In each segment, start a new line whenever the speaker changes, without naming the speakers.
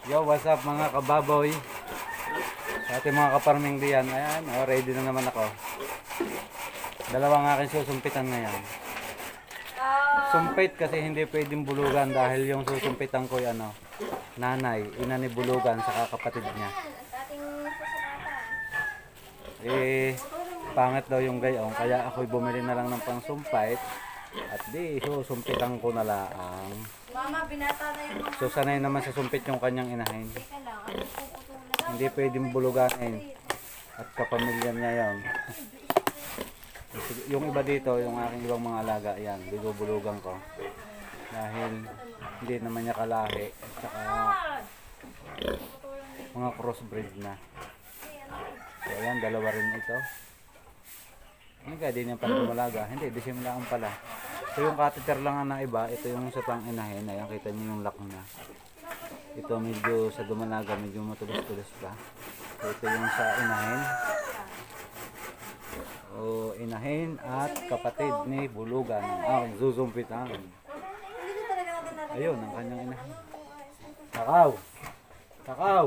Yo, what's up mga kababoy? Sa ating mga kaparming diyan. Ayan, ready na naman ako. Dalawang aking susumpitan ngayon. Sumpit kasi hindi pwedeng bulugan dahil yung susumpitan ko ano, nanay, ina ni bulugan sa kapatid niya. Pangit daw yung gayong, kaya ako'y bumili na lang ng pangsumpit at di susumpitan ko na lang.
Mama, binata na yung
So sanay naman sa sumpit yung kanyang inahin. Hindi pwedeng buluganin at kapamilya niya yon. Yung iba dito, yung aking ibang mga alaga, yan, bibubulugan ko. Dahil hindi naman niya kalahi at saka mga crossbreed na. So ayan, dalawa rin ito. Hindi kaya din yung panumalaga. Hindi, disimulaan pala. So yung catheter lang na iba, ito yung sa pang inahin. Ayan, kita niyo yung lock na. Ito medyo sa dumalaga, medyo matulis-tulis pa. So ito yung sa inahin. O inahin at kapatid ni bulugan ang susumpitan. Ayun ang kanyang inahin. Takaw! Takaw!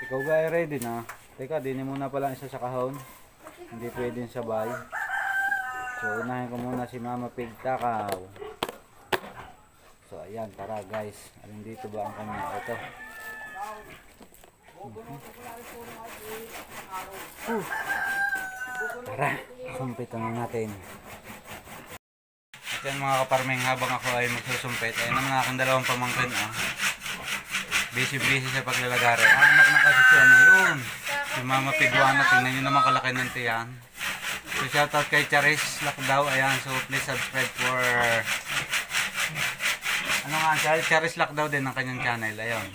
Ikaw ba ay ready na? Teka, dinin muna pala isa sa kahon. Hindi pwedeng sabay. So unahin ko muna si Mama Pig Takaw. So ayan, tara guys. Alin dito ba ang kanya? Ito. Tara, sumpitan na natin. At yan mga kaparming, habang ako ay magsusumpit, ay naman aking dalawang pamangkin. Busy sa paglalagari. Anak na kasi siya na yun. Si Mama Piguana, tingnan nyo naman kalaki ng tiyan. So shoutout kay Charis Lakdaw. Ayan, so please subscribe for ano nga siya, Charis Lakdaw din ang kanyang channel. Ayun.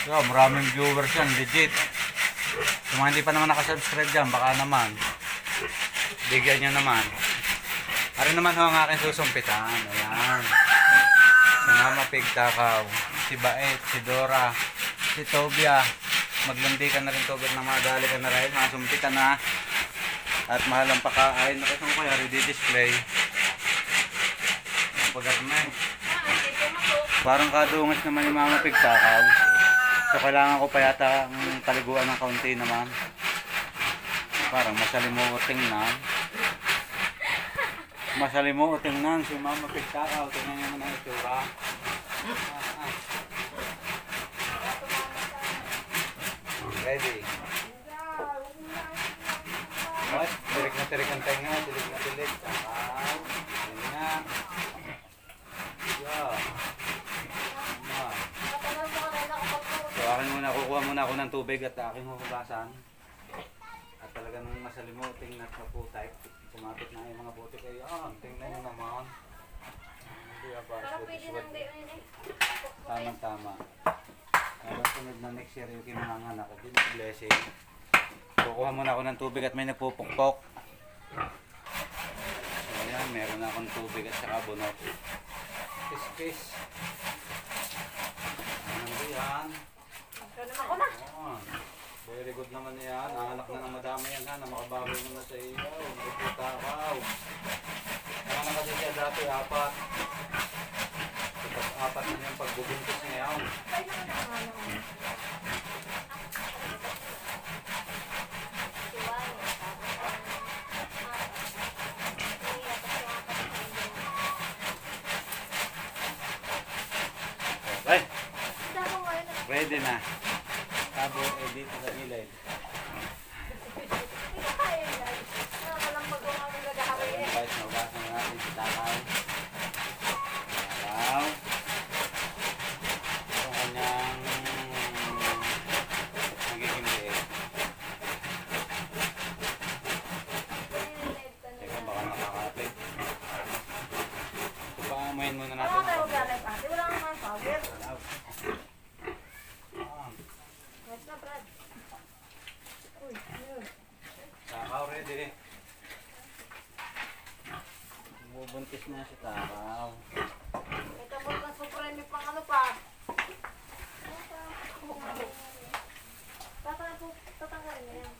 So maraming viewers yan, legit. Kung hindi pa naman nakasubscribe dyan, baka naman bigyan nyo naman. Ari naman ho ang aking susumpitan. Ayan. Si Mama Pig Takaw, si Bait, si Dora, si Tobia. Maglandi ka na rin, Tobia, na madali ka na rin. Masumpitan na. At mahal ang pakain. Nakasang ko yari di-display. Pagkarmay. Parang kadungas naman yung Mama Pig Takaw. So kailangan ko pa yata ang paliguan ng kaunti naman. Parang masalimuting na. Masalimuting na si Mama Pig Takaw. Tingnan nyo naman ang itsura. Ready? What? Tirik ang tenga. Tirik. Takaw. Tingnan. Yeah. So akin muna, kukuha muna ako ng tubig at aking huhugasan. At talagang masalimuting na kaputay. Kumapit na yung mga putik. Ayun, tingnan nyo naman. Hindi ba? Tama. Sunod na next year yung kinanganak at din blessing. Kukuha muna ako ng tubig at may nagpupukpok. So ayan, meron na akong tubig at saka bunot. Kiss. Ano yan?
ako na.
Very good naman yan. Anak na ng madami yan ha. Na makabawi mo na sa iyo. Takaw. Ano na kasi siya dati, 4. Tapos 4 na yung pagbubuntis niya yan. Okay. Ready na. Tabo dito sa gilid. Ayan guys, naugasan na natin si Takaw. Takaw. Itong kanyang nagiging liit. Teka, baka nakakapit. Ito pa, amuhin muna natin.
Wala naman powder.
Takaw ready. Bubuntis na si Takaw.
Ito mo lang supreme pang ano pa. Tatanggalin na yan.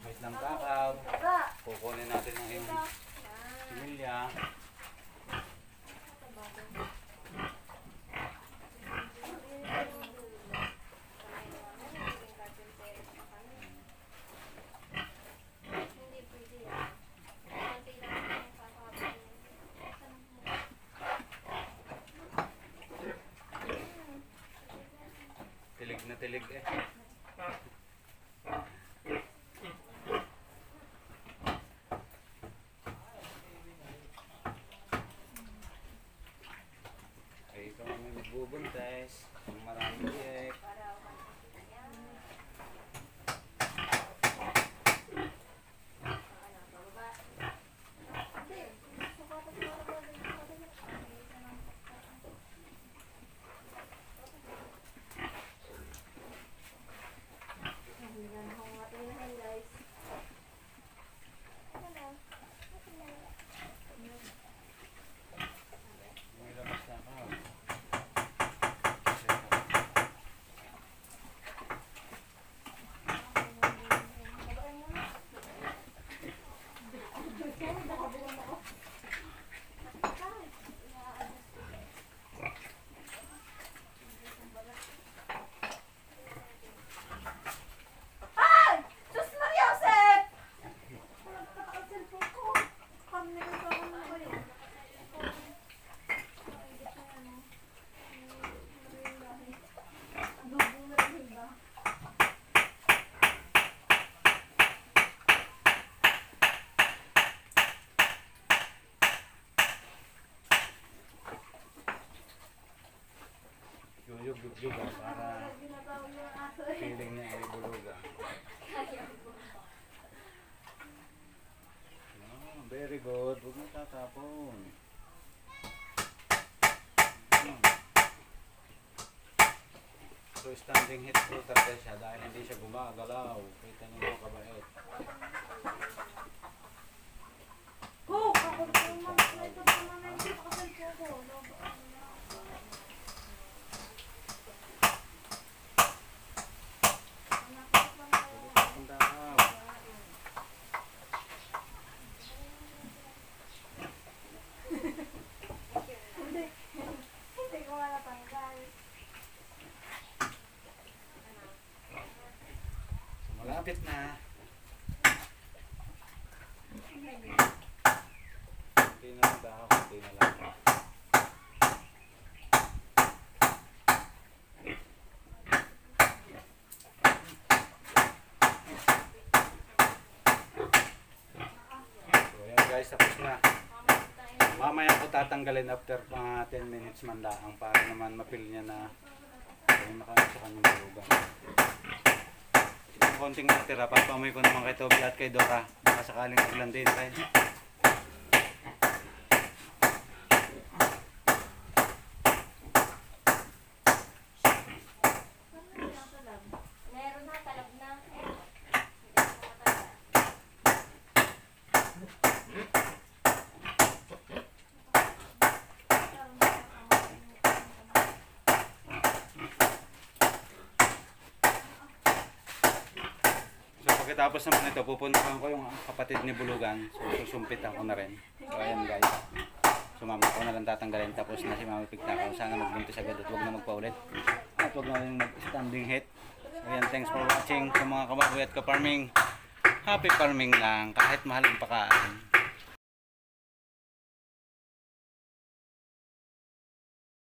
Wait lang Takaw.
Baba.
Kukunin natin ang iyong Mahilig eh. Ay, ikaw ang may magbubuntes. Ang maraming egg. May labas na ako.
Ay! Diyos Maria Josep! Ang cellphone ko. Kami na sa ano ba yun? Adobo na rin ba?
Yuyug-yug para
Ginagawa yung aso eh.
feeling niya ay buluga. Oh, very good. Huwag mo tatapon. So standing hit po talaga siya dahil hindi siya gumagalaw. Kita niyo mga kabait.
Ko! Kapag ko naman na ito pa naman yung cellphone ko.
Ang daw.
Hindi ko nga natanggal.
So, malapit na. Kunti na lang daw. Kunti na lang. So ayan guys, tapos na. Mamaya ko tatanggalin after 10 minutes man lang para naman mapil niya na ay makaano sa kanyang bulugan. Yung konting natira, papamoy ko naman kay Toby at kay Dora. Baka sakaling maglandin tayo.
Meron na, talab na.
So pagkatapos naman ito, pupuntahan ko yung kapatid ni Bulugan. So susumpit ako na rin. So ayan guys. So mama ko na lang tatanggalin tapos na si Mami Pigta ko. Sana magbuntis agad at huwag na magpaulit. At huwag na rin mag-standing hit. So ayan, thanks for watching sa mga kababoy at ka-farming. Happy farming lang kahit mahal ang pakaan.